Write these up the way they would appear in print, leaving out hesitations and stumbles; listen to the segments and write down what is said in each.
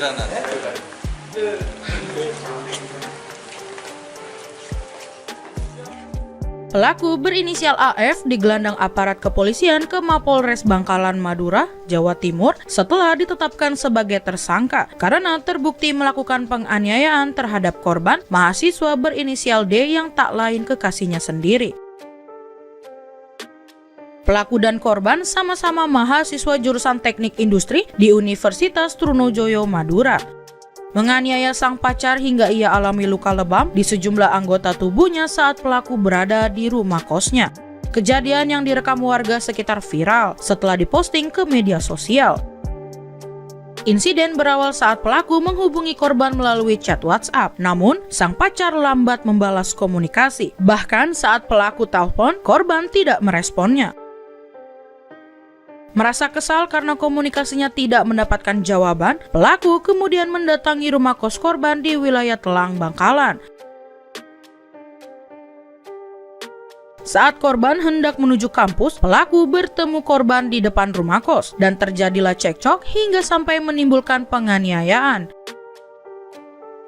sana. Pelaku berinisial AF digelandang aparat kepolisian ke Mapolres Bangkalan, Madura, Jawa Timur setelah ditetapkan sebagai tersangka karena terbukti melakukan penganiayaan terhadap korban mahasiswa berinisial D yang tak lain kekasihnya sendiri. Pelaku dan korban sama-sama mahasiswa jurusan Teknik Industri di Universitas Trunojoyo, Madura. Menganiaya sang pacar hingga ia alami luka lebam di sejumlah anggota tubuhnya saat pelaku berada di rumah kosnya. Kejadian yang direkam warga sekitar viral setelah diposting ke media sosial. Insiden berawal saat pelaku menghubungi korban melalui chat WhatsApp, namun sang pacar lambat membalas komunikasi. Bahkan saat pelaku telepon, korban tidak meresponnya. Merasa kesal karena komunikasinya tidak mendapatkan jawaban, pelaku kemudian mendatangi rumah kos korban di wilayah Telang, Bangkalan. Saat korban hendak menuju kampus, pelaku bertemu korban di depan rumah kos dan terjadilah cekcok hingga sampai menimbulkan penganiayaan.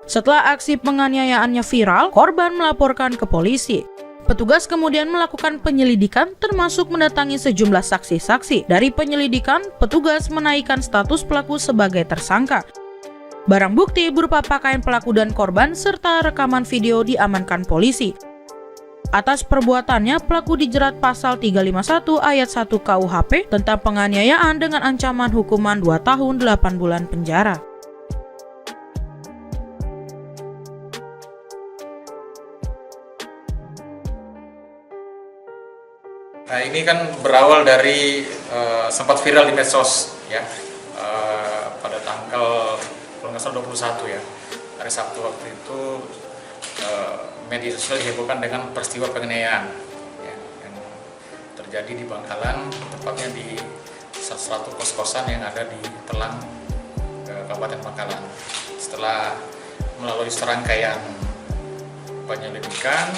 Setelah aksi penganiayaannya viral, korban melaporkan ke polisi. Petugas kemudian melakukan penyelidikan termasuk mendatangi sejumlah saksi-saksi. Dari penyelidikan, petugas menaikkan status pelaku sebagai tersangka. Barang bukti berupa pakaian pelaku dan korban serta rekaman video diamankan polisi. Atas perbuatannya, pelaku dijerat pasal 351 ayat 1 KUHP tentang penganiayaan dengan ancaman hukuman 2 tahun 8 bulan penjara. Nah, ini kan berawal dari sempat viral di medsos ya, pada tanggal kalau nggak salah 21 ya, hari Sabtu waktu itu media sosial dihebohkan dengan peristiwa penganiayaan ya, yang terjadi di Bangkalan, tepatnya di salah satu kos-kosan yang ada di Telang, Kabupaten Bangkalan. Setelah melalui serangkaian penyelidikan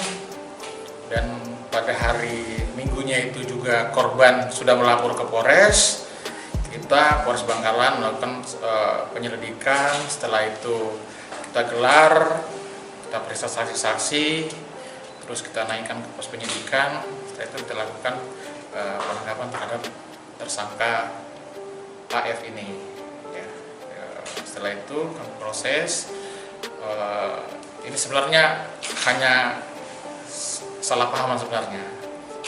dan pada hari Minggunya itu juga korban sudah melapor ke Polres. Kita Polres Bangkalan melakukan penyelidikan. Setelah itu kita gelar, kita periksa saksi-saksi, terus kita naikkan ke pos penyidikan. Setelah itu kita lakukan penangkapan terhadap tersangka AF ini. Ya. Setelah itu kami proses. Ini sebenarnya hanya salah paham sebenarnya,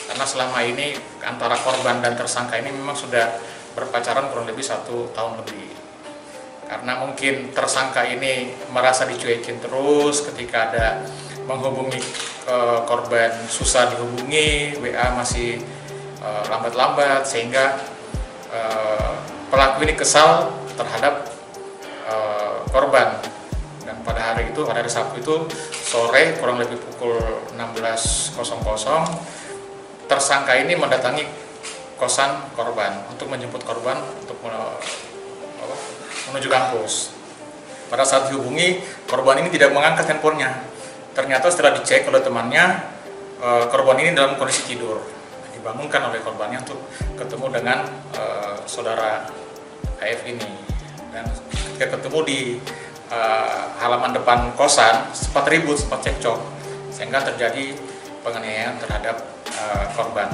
karena selama ini antara korban dan tersangka ini memang sudah berpacaran kurang lebih 1 tahun lebih. Karena mungkin tersangka ini merasa dicuekin terus ketika ada menghubungi korban susah dihubungi, WA masih lambat-lambat, sehingga pelaku ini kesal terhadap korban. Dan pada hari itu, pada hari Sabtu itu sore kurang lebih pukul 16.00, tersangka ini mendatangi kosan korban untuk menjemput korban untuk menuju kampus. Pada saat dihubungi, korban ini tidak mengangkat handphonenya. Ternyata setelah dicek oleh temannya, korban ini dalam kondisi tidur. Dibangunkan oleh korbannya untuk ketemu dengan saudara AF ini. Dan ketika ketemu di halaman depan kosan, sempat ribut, sempat cekcok, sehingga terjadi penganiayaan terhadap korban.